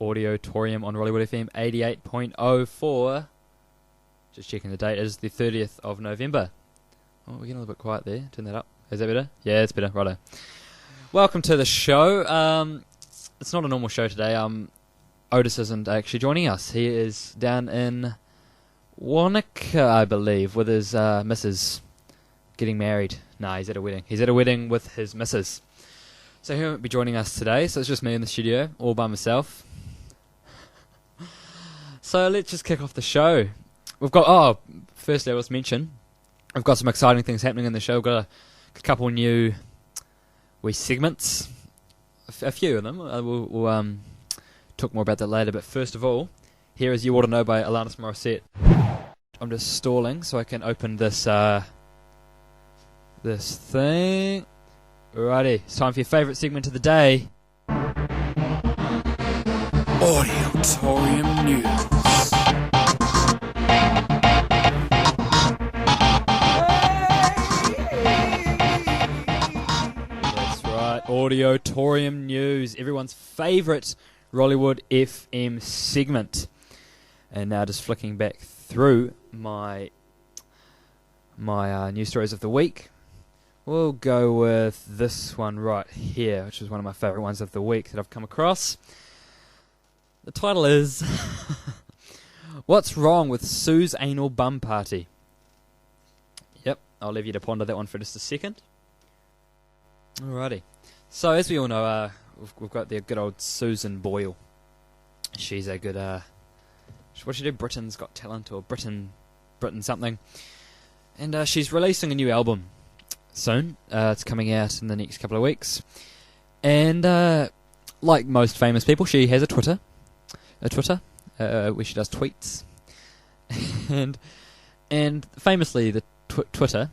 Audiotorium on Rollywood FM 88.04. Just checking the date, it is the 30th of November. Oh, we're getting a little bit quiet there. Turn that up. Is that better? Yeah, it's better. Righto. Welcome to the show. It's not a normal show today. Otis isn't actually joining us. He is down in Wanaka, I believe, with his missus getting married. Nah, he's at a wedding. He's at a wedding with his missus. So he won't be joining us today, so it's just me in the studio, all by myself. So let's just kick off the show. We've got, firstly I must mention, we've got some exciting things happening in the show. We've got a couple new wee segments, a few of them. We'll talk more about that later, but first of all, here is You Ought to Know by Alanis Morissette. I'm just stalling so I can open this this thing. Alrighty, it's time for your favourite segment of the day. Audiotorium News. That's right, Audiotorium News, everyone's favourite Rollywood FM segment. And now just flicking back through my news stories of the week. We'll go with this one right here, which is one of my favourite ones of the week that I've come across. The title is What's Wrong with Sue's Anal Bum Party? Yep, I'll leave you to ponder that one for just a second. Alrighty. So, as we all know, we've got the good old Susan Boyle. She's a good, what she do? Britain's Got Talent, or Britain something. And she's releasing a new album soon. It's coming out in the next couple of weeks. And like most famous people, she has a Twitter where she does tweets. and famously, the Twitter,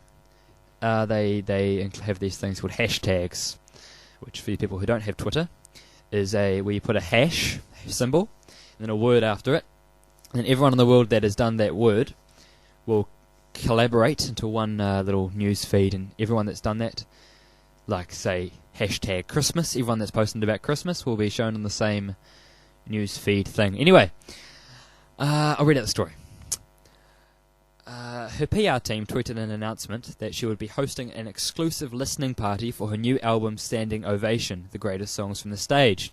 they have these things called hashtags, which for you people who don't have Twitter, is where you put a hash symbol and then a word after it, and everyone in the world that has done that word will collaborate into one little news feed, and everyone that's done that, like say hashtag Christmas, everyone that's posted about Christmas will be shown on the same news feed thing. Anyway, I'll read out the story. Her PR team tweeted an announcement that she would be hosting an exclusive listening party for her new album Standing Ovation, the greatest songs from the stage,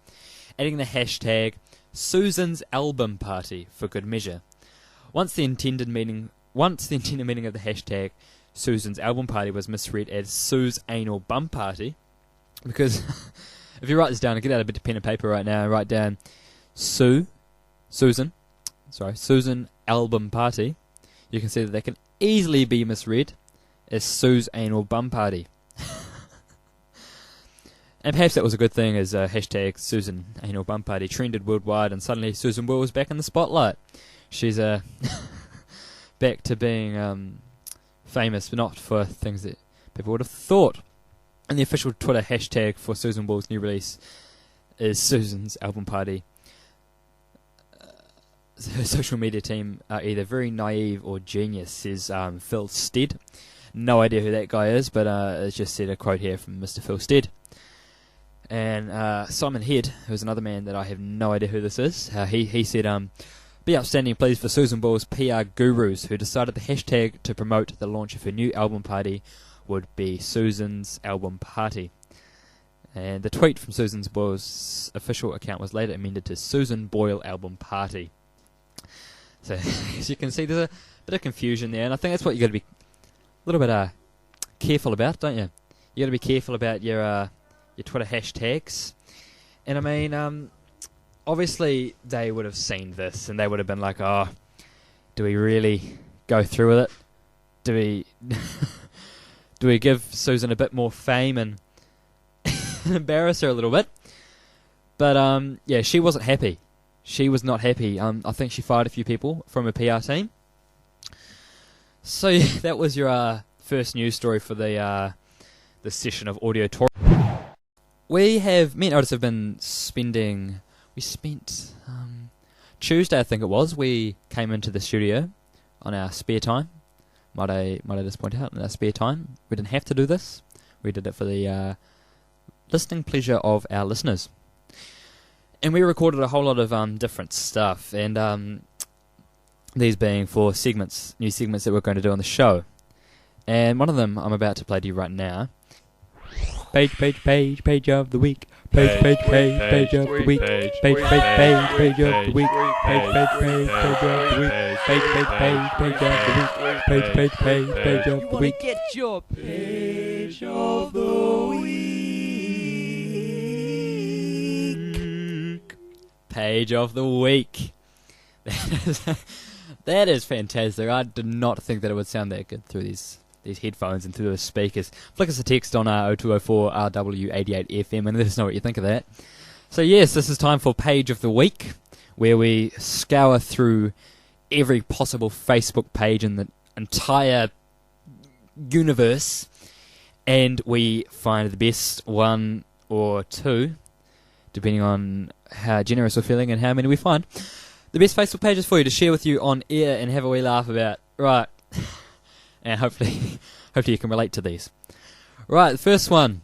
adding the hashtag Susan's Album Party for good measure. Once the intended meaning of the hashtag Susan's Album Party was misread as Sue's Anal Bum Party, because if you write this down, get out a bit of pen and paper right now and write down Susan Album Party, you can see that can easily be misread as Sue's Anal Bum Party. And perhaps that was a good thing, as hashtag Susan Anal Bum Party trended worldwide, and suddenly Susan Boyle was back in the spotlight. She's back to being famous, but not for things that people would have thought. And the official Twitter hashtag for Susan Boyle's new release is Susan's Album Party. Her social media team are either very naive or genius, says Phil Stead. No idea who that guy is, but it's just said a quote here from Mr. Phil Stead. And Simon Head, who's another man that I have no idea who this is, he said, be upstanding please for Susan Boyle's PR gurus, who decided the hashtag to promote the launch of her new album party would be Susan's Album Party. And the tweet from Susan Boyle's official account was later amended to Susan Boyle Album Party. So, as you can see, there's a bit of confusion there, and I think that's what you've got to be a little bit careful about, don't you? You've got to be careful about your Twitter hashtags. And I mean, obviously they would have seen this, and they would have been like, oh, do we really go through with it? Do we give Susan a bit more fame and embarrass her a little bit? But yeah, she wasn't happy. She was not happy. I think she fired a few people from her PR team. So yeah, that was your first news story for the session of Audiotorium. Me and Otis have been we spent Tuesday, I think it was, we came into the studio on our spare time. Might I just point out, in our spare time. We didn't have to do this. We did it for the listening pleasure of our listeners. And we recorded a whole lot of different stuff, and these being for segments, new segments that we're going to do on the show. And one of them I'm about to play to you right now. Page of the week. Page of the week. Page of the week. Page of the week. Page of the week. Page of the week. You wanna get your page of the week. Page of the week. That is fantastic. I did not think that it would sound that good through these headphones and through the speakers. Flick us a text on 0204 RW88 FM and let us know what you think of that. So yes, this is time for Page of the Week, where we scour through every possible Facebook page in the entire universe, and we find the best one or two, depending on how generous we're feeling and how many we find. The best Facebook pages for you to share with you on air and have a wee laugh about. Right. And hopefully you can relate to these. Right, the first one.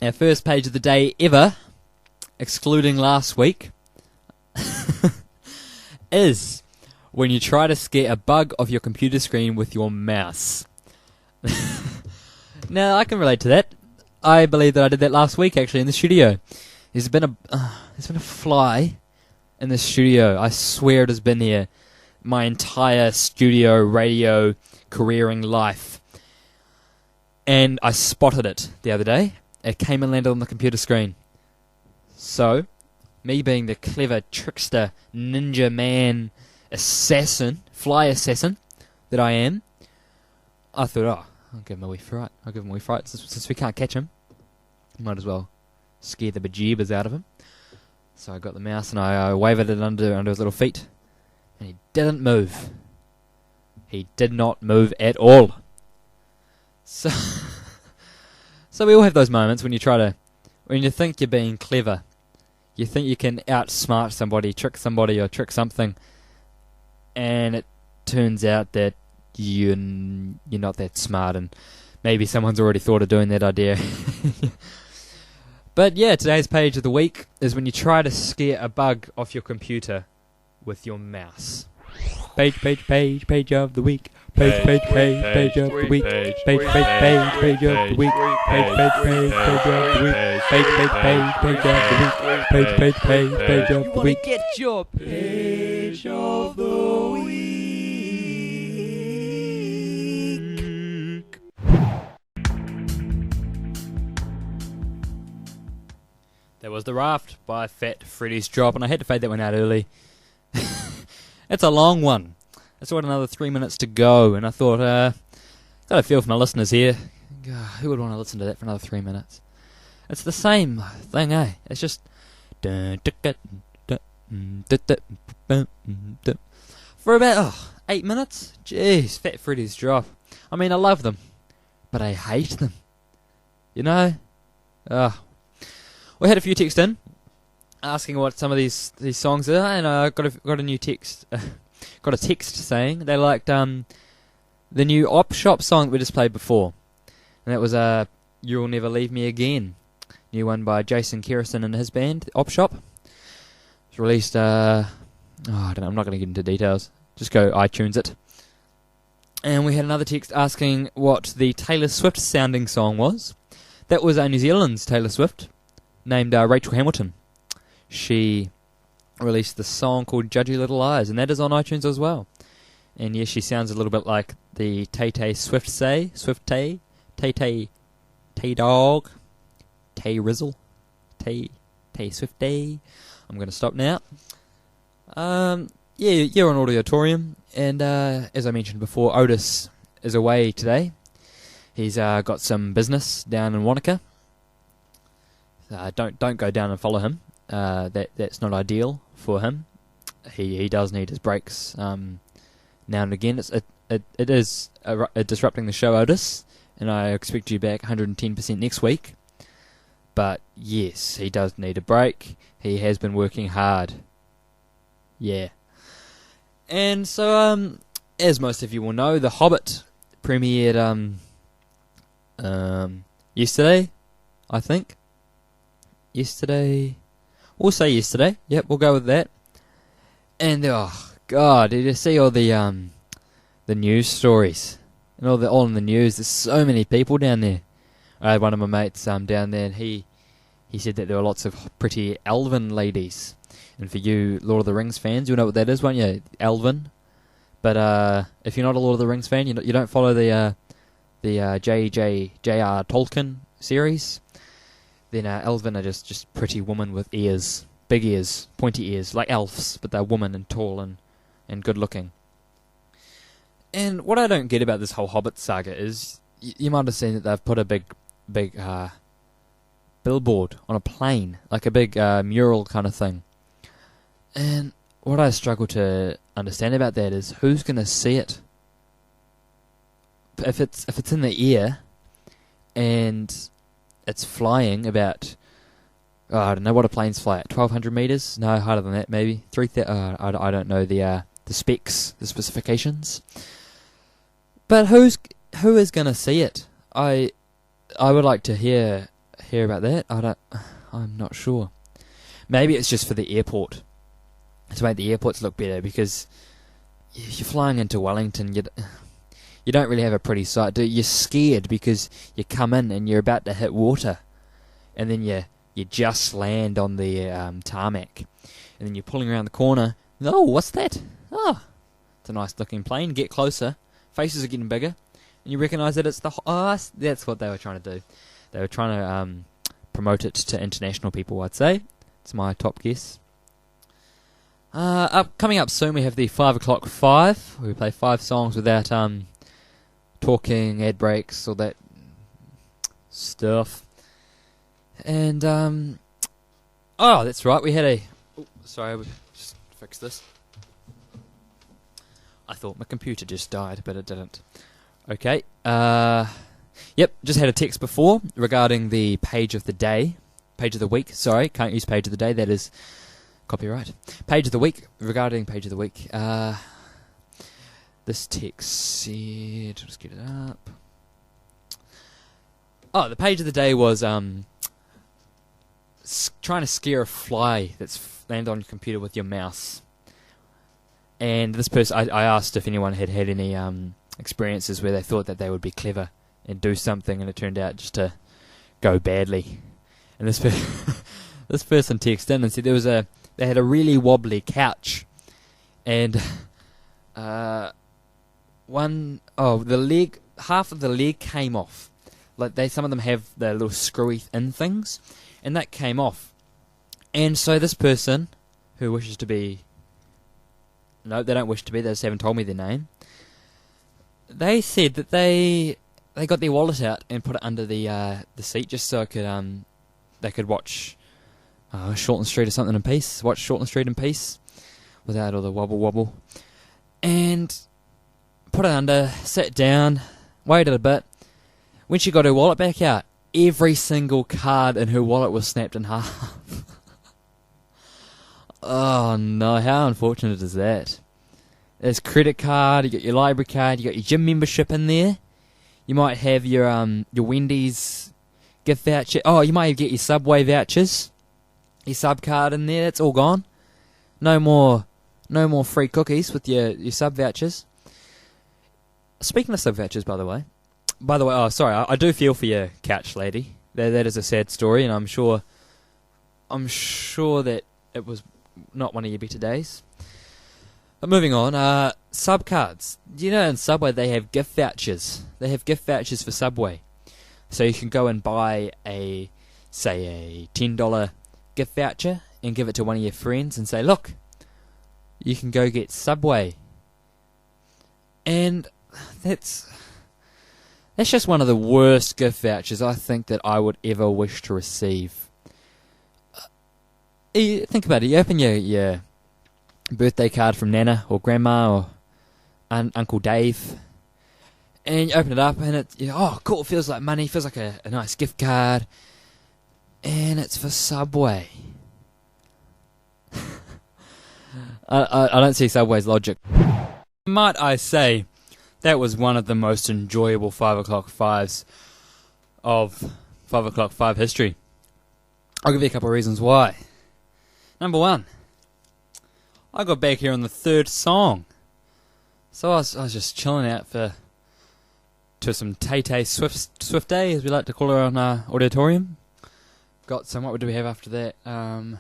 Our first page of the day ever, excluding last week, is when you try to scare a bug off your computer screen with your mouse. Now, I can relate to that. I believe that I did that last week, actually, in the studio. There's been a fly in the studio. I swear it has been here my entire studio radio careering life. And I spotted it the other day. It came and landed on the computer screen. So, me being the clever trickster, ninja man, assassin, fly assassin that I am, I thought, I'll give him a wee fright. Since we can't catch him, might as well scare the bejeebers out of him. So I got the mouse and I wavered it under his little feet. And he didn't move. He did not move at all. So we all have those moments when you think you're being clever. You think you can outsmart somebody, trick somebody, or trick something. And it turns out that you're not that smart, and maybe someone's already thought of doing that idea. But yeah, today's page of the week is when you try to scare a bug off your computer with your mouse. Page of the week. Page of the week. Page of the week. Page of the week. Page of the week. Page of the week. Get your page of the week. That was The Raft by Fat Freddy's Drop, and I had to fade that one out early. It's a long one. It's got another 3 minutes to go, and I thought, got a feel for my listeners here. God, who would want to listen to that for another 3 minutes? It's the same thing, eh? It's just for about 8 minutes. Jeez, Fat Freddy's Drop. I mean, I love them, but I hate them. You know? We had a few texts in asking what some of these songs are, and I got a new text. Got a text saying they liked the new Op Shop song that we just played before, and that was "You'll Never Leave Me Again," new one by Jason Kerrison and his band Op Shop. It's released. I don't know. I'm not going to get into details. Just go iTunes it. And we had another text asking what the Taylor Swift sounding song was. That was New Zealand's Taylor Swift, named Rachel Hamilton. She released the song called Judgy Little Eyes, and that is on iTunes as well. And yes, she sounds a little bit like the Tay-Tay Swift-Tay, Tay-Tay Tay-Dog, Tay-Rizzle, Tay Swift-Tay. I'm going to stop now. You're on Audiotorium, and as I mentioned before, Otis is away today. He's got some business down in Wanaka. Don't go down and follow him. That's not ideal for him. He does need his breaks now and again. It is disrupting the show, Otis, and I expect you back 110% next week. But yes, he does need a break. He has been working hard. Yeah. And so, as most of you will know, The Hobbit premiered yesterday, I think. Yesterday. We'll say yesterday. Yep, we'll go with that. And oh god, did you see all the news stories and all in the news? There's so many people down there. I had one of my mates down there, and he said that there were lots of pretty elven ladies. And for you Lord of the Rings fans, you'll know what that is, won't you? Elven. But if you're not a Lord of the Rings fan, you don't follow the J.R. Tolkien series, then elven are just pretty women with ears, big ears, pointy ears, like elves, but they're women and tall and good looking. And what I don't get about this whole Hobbit saga is, you might have seen that they've put a big billboard on a plane, like a big mural kind of thing. And what I struggle to understand about that is, who's going to see it? If it's in the air and it's flying about, I don't know what a plane's fly at, 1,200 meters? No, higher than that, maybe 3,000. I don't know the specs, the specifications. But who is going to see it? I would like to hear about that. I'm not sure. Maybe it's just for the airport, to make the airports look better, because if you're flying into Wellington, you don't really have a pretty sight, do you? You're scared because you come in and you're about to hit water, and then you just land on the tarmac, and then you're pulling around the corner. Oh, what's that? Oh, it's a nice looking plane. Get closer. Faces are getting bigger, and you recognise that it's that's what they were trying to do. They were trying to promote it to international people, I'd say. It's my top guess. Coming up soon, we have the 5 o'clock 5, where we play 5 songs without talking, ad breaks, all that stuff. And that's right, we had sorry, we just fix this. I thought my computer just died, but it didn't. Okay, yep, just had a text before regarding the page of the week, sorry, can't use page of the day, that is copyright. Page of the week, regarding page of the week, this text said, just get it up. Oh, the page of the day was trying to scare a fly that's landed on your computer with your mouse. And this person, I asked if anyone had any experiences where they thought that they would be clever and do something, and it turned out just to go badly. And this this person texted in and said they had a really wobbly couch, and half of the leg came off. Like some of them have the little screwy in things, and that came off. And so this person, who wishes to be, no, they don't wish to be, they just haven't told me their name. They said that they got their wallet out and put it under the seat just so they could watch Shortland Street or something in peace. Watch Shortland Street in peace without all the wobble. And put it under, sat down, waited a bit. When she got her wallet back out, every single card in her wallet was snapped in half. Oh no, how unfortunate is that? There's credit card, you got your library card, you got your gym membership in there. You might have your Wendy's gift voucher. Oh, you might get your Subway vouchers. Your sub card in there, it's all gone. No more free cookies with your sub vouchers. Speaking of sub vouchers, by the way, oh sorry, I do feel for your couch lady. That is a sad story, and I'm sure that it was not one of your better days. But moving on, sub cards. Do you know in Subway they have gift vouchers? They have gift vouchers for Subway, so you can go and buy a $10 gift voucher and give it to one of your friends and say, look, you can go get Subway. And that's just one of the worst gift vouchers I think that I would ever wish to receive. Think about it. You open your birthday card from Nana or Grandma or Uncle Dave, and you open it up and oh cool, it feels like money, feels like a nice gift card, and it's for Subway. I don't see Subway's logic. Might I say, that was one of the most enjoyable 5 o'clock 5s of 5 o'clock 5 history. I'll give you a couple of reasons why. Number 1. I got back here on the 3rd song. So I was just chilling out to some Tay-Tay Swift Day, as we like to call her on Auditorium. Got some, what do we have after that? I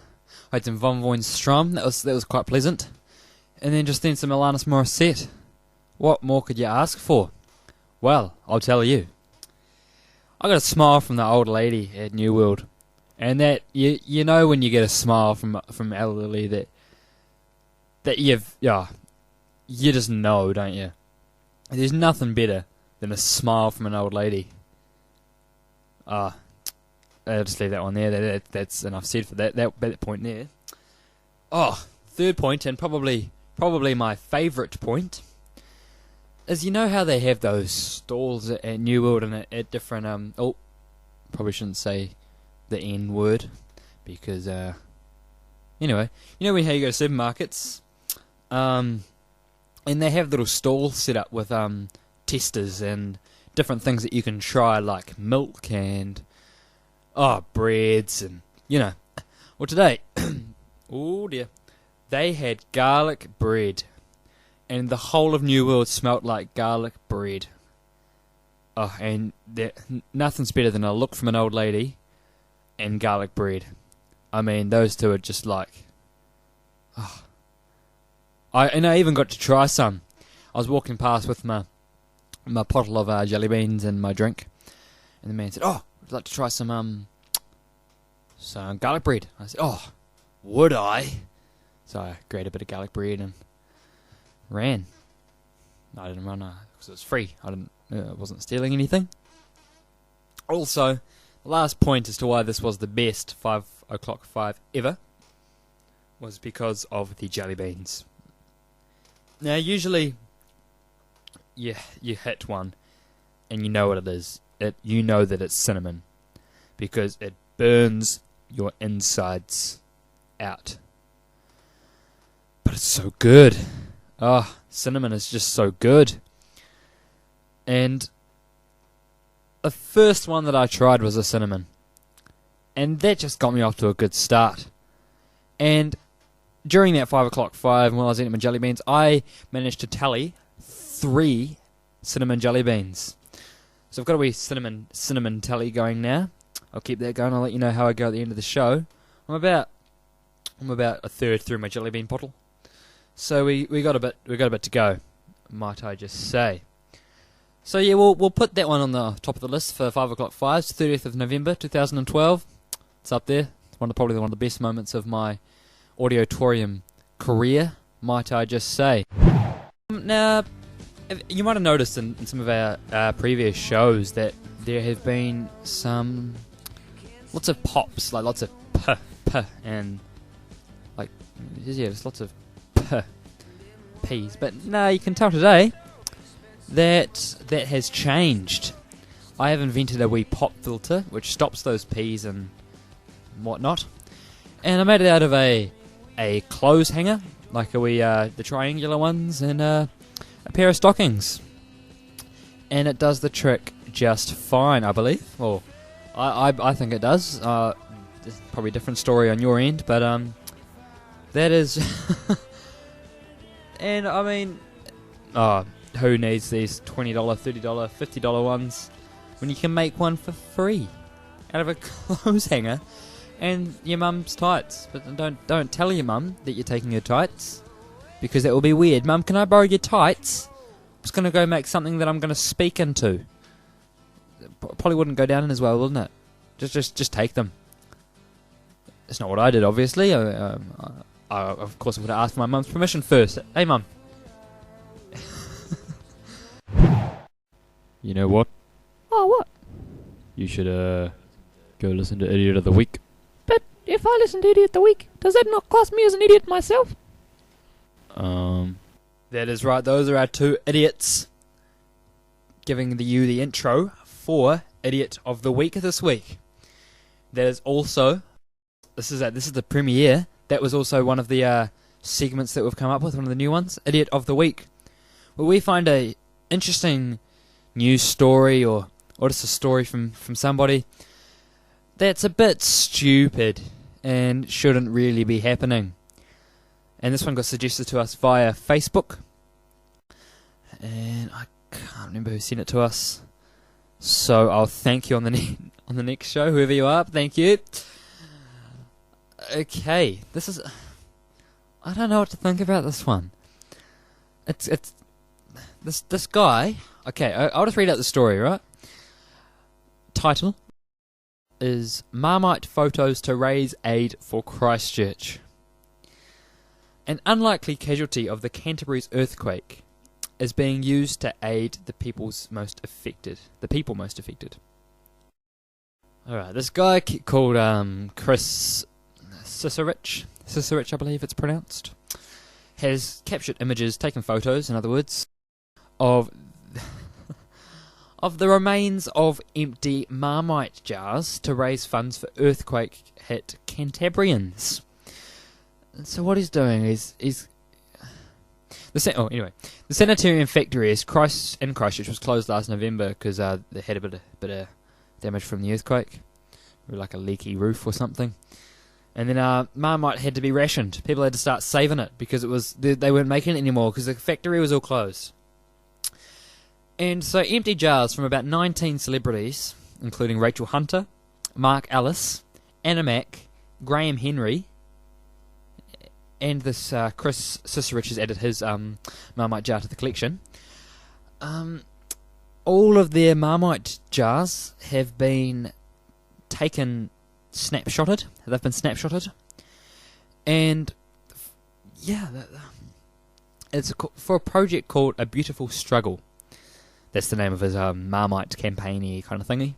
had some Von Voin Strum, that was quite pleasant. And then some Alanis Morissette. What more could you ask for? Well, I'll tell you. I got a smile from the old lady at New World. And that, you know when you get a smile from elderly that you just know, don't you? There's nothing better than a smile from an old lady. I'll just leave that one there. That's enough said for that point there. 3rd point, and probably my favourite point, is you know how they have those stalls at New World and at different probably shouldn't say the N word, because anyway, you know how you go to supermarkets, and they have little stalls set up with testers and different things that you can try, like milk and breads, and well, today oh dear, they had garlic bread, and the whole of New World smelt like garlic bread. And nothing's better than a look from an old lady and garlic bread. I mean, those two are just like... I even got to try some. I was walking past with my bottle of jelly beans and my drink, and the man said, "Oh, would you like to try some garlic bread?" I said, "Oh, would I?" So I grabbed a bit of garlic bread and ran. I didn't run because it was free. I wasn't stealing anything. Also, the last point as to why this was the best 5:05 ever was because of the jelly beans. Now, usually, you hit one, and you know what it is. You know that it's cinnamon, because it burns your insides out. But it's so good. Cinnamon is just so good. And the first one that I tried was a cinnamon, and that just got me off to a good start. And during that 5:05, while I was eating my jelly beans, I managed to tally 3 cinnamon jelly beans. So I've got a wee cinnamon tally going now. I'll keep that going. I'll let you know how I go at the end of the show. I'm about a third through my jelly bean bottle. So we got a bit to go, might I just say. So yeah, we'll put that one on the top of the list for 5:05. 30th of November 2012. It's up there. It's probably one of the best moments of my Audiotorium career, might I just say. Now, you might have noticed in some of our previous shows that there have been lots of pops, like lots of p, and like, yeah, there's lots of p's. But no, you can tell today that has changed. I have invented a wee pop filter which stops those p's and whatnot, and I made it out of a clothes hanger, like the triangular ones, and a pair of stockings, and it does the trick just fine, I believe. Or I think it does. There's probably a different story on your end, but that is. And I mean, who needs these $20, $30, $50 ones when you can make one for free out of a clothes hanger and your mum's tights? But don't tell your mum that you're taking her tights, because that will be weird. Mum, can I borrow your tights? I'm just going to go make something that I'm going to speak into. Probably wouldn't go down as well, wouldn't it? Just take them. It's not what I did, obviously. Of course, I would have asked my mum's permission first. Hey, Mum. You know what? Oh, what? You should go listen to Idiot of the Week. But if I listen to Idiot of the Week, does that not class me as an idiot myself? That is right. Those are our 2 idiots giving you the intro for Idiot of the Week this week. That is also... This is the premiere. That was also one of the segments that we've come up with, one of the new ones, Idiot of the Week, where we find a interesting news story or just a story from somebody that's a bit stupid and shouldn't really be happening. And this one got suggested to us via Facebook, and I can't remember who sent it to us, so I'll thank you on the next show, whoever you are. Thank you. Okay, I don't know what to think about this one. It's this guy. Okay, I'll just read out the story, right? Title is Marmite Photos to Raise Aid for Christchurch. An unlikely casualty of the Canterbury's earthquake is being used to aid the people most affected. Alright, this guy called Chris Cicerich, I believe it's pronounced, has captured images, taken photos, in other words, of the remains of empty Marmite jars to raise funds for earthquake-hit Cantabrians. So what he's doing is the sanitarium factory in Christchurch was closed last November because they had a bit of damage from the earthquake, like a leaky roof or something. And then Marmite had to be rationed. People had to start saving it because they weren't making it anymore because the factory was all closed. And so empty jars from about 19 celebrities, including Rachel Hunter, Mark Ellis, Anna Mack, Graham Henry, and this Chris Cicerich has added his Marmite jar to the collection. All of their Marmite jars have been snapshotted. They've been snapshotted. And, yeah, it's for a project called A Beautiful Struggle. That's the name of his Marmite campaign-y kind of thingy.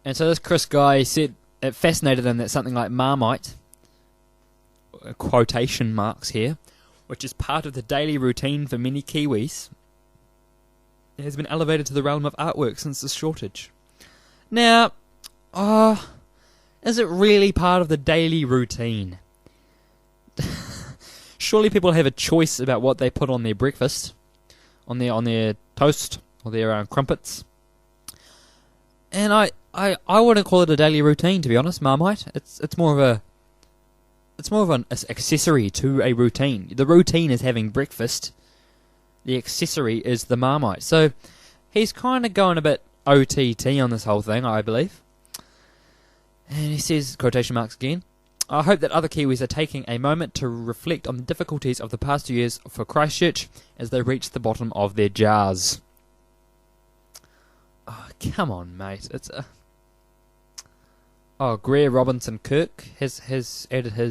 And so this Chris guy said it fascinated him that something like Marmite, quotation marks here, which is part of the daily routine for many Kiwis, has been elevated to the realm of artwork since the shortage. Now, is it really part of the daily routine? Surely people have a choice about what they put on their breakfast, on their toast or their crumpets. And I wouldn't call it a daily routine, to be honest. Marmite, it's more of an accessory to a routine. The routine is having breakfast. The accessory is the Marmite. So he's kind of going a bit OTT on this whole thing, I believe. And he says, quotation marks again, I hope that other Kiwis are taking a moment to reflect on the difficulties of the past 2 years for Christchurch as they reach the bottom of their jars. Oh, come on, mate. Greer Robinson Kirk has added her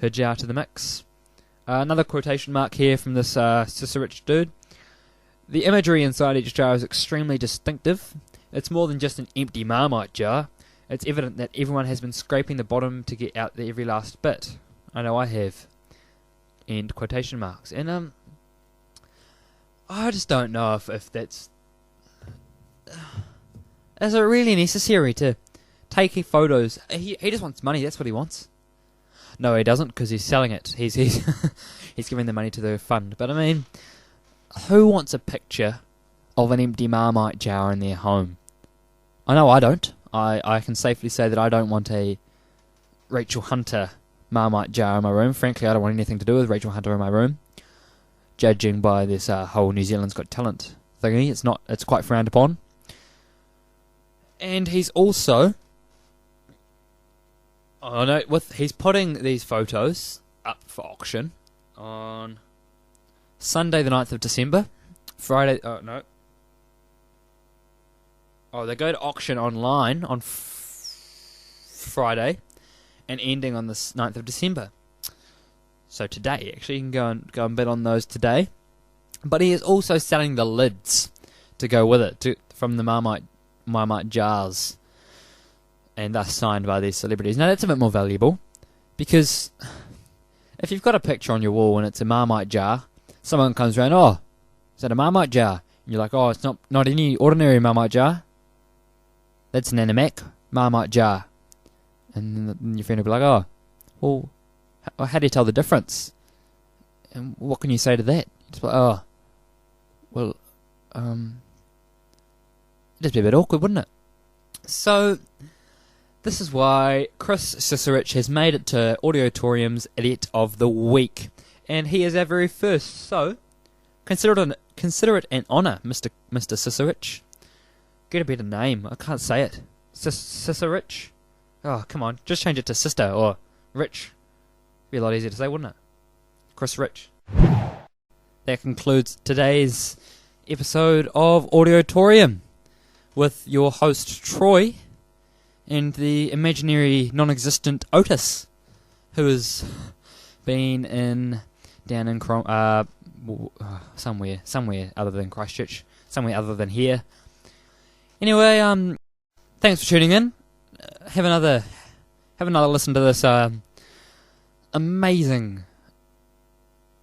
jar to the mix. Another quotation mark here from this Cicerich dude. The imagery inside each jar is extremely distinctive. It's more than just an empty Marmite jar. It's evident that everyone has been scraping the bottom to get out every last bit. I know I have. End quotation marks. And I just don't know if that's... Is it really necessary to take photos? He just wants money, that's what he wants. No, he doesn't, because he's selling it. He's he's giving the money to the fund. But I mean, who wants a picture of an empty Marmite jar in their home? I know I don't. I can safely say that I don't want a Rachel Hunter Marmite jar in my room. Frankly, I don't want anything to do with Rachel Hunter in my room. Judging by this whole New Zealand's Got Talent thingy, it's quite frowned upon. And he's also... he's putting these photos up for auction on Sunday the 9th of December. Friday... they go to auction online on Friday and ending on the 9th of December. So today, actually, you can go and bid on those today. But he is also selling the lids to go with it, from the Marmite jars, and thus signed by these celebrities. Now, that's a bit more valuable, because if you've got a picture on your wall and it's a Marmite jar, someone comes around, is that a Marmite jar? And you're like, it's not any ordinary Marmite jar. That's an Anna Mack Marmite jar. And then your friend will be like, well, how do you tell the difference? And what can you say to that? It's like, it'd be a bit awkward, wouldn't it? So, This is why Chris Cicerich has made it to Audiotorium's Idiot of the Week. And he is our very first, so consider it an honour, Mr. Cicerich. Get a better name. I can't say it. Cicerich? Oh, come on. Just change it to Sister or Rich. Be a lot easier to say, wouldn't it? Chris Rich. That concludes today's episode of Audiotorium with your host Troy and the imaginary non-existent Otis, who has been down in somewhere other than Christchurch, somewhere other than here. Anyway, thanks for tuning in. Have another listen to this amazing,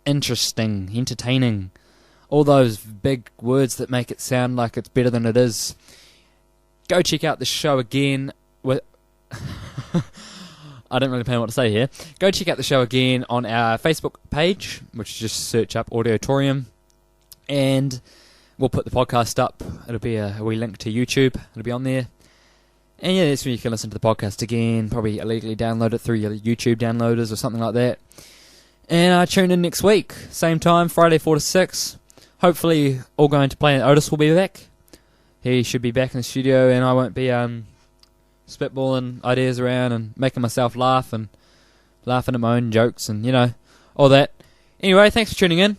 interesting, entertaining, all those big words that make it sound like it's better than it is. Go check out the show again. I don't really know what to say here. Go check out the show again on our Facebook page, which is just search up Audiotorium, and we'll put the podcast up. It'll be a wee link to YouTube. It'll be on there. And yeah, that's where you can listen to the podcast again. Probably illegally download it through your YouTube downloaders or something like that. And tune in next week. Same time, Friday 4 to 6. Hopefully, all going to plan. Otis will be back. He should be back in the studio, and I won't be spitballing ideas around and making myself laugh and laughing at my own jokes and, all that. Anyway, thanks for tuning in.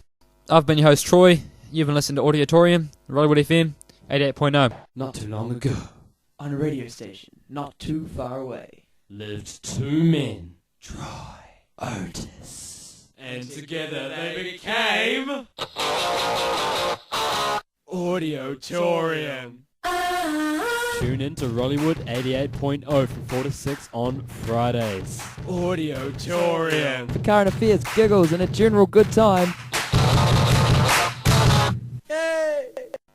I've been your host, Troy. You've been listening to Audiotorium, Rollywood FM, 88.0. Not too long ago, on a radio station not too far away, lived two men, Troy, Otis, and together they became Audiotorium. Tune in to Rollywood 88.0 from 4 to 6 on Fridays. Auditorium. For current affairs, giggles, and a general good time,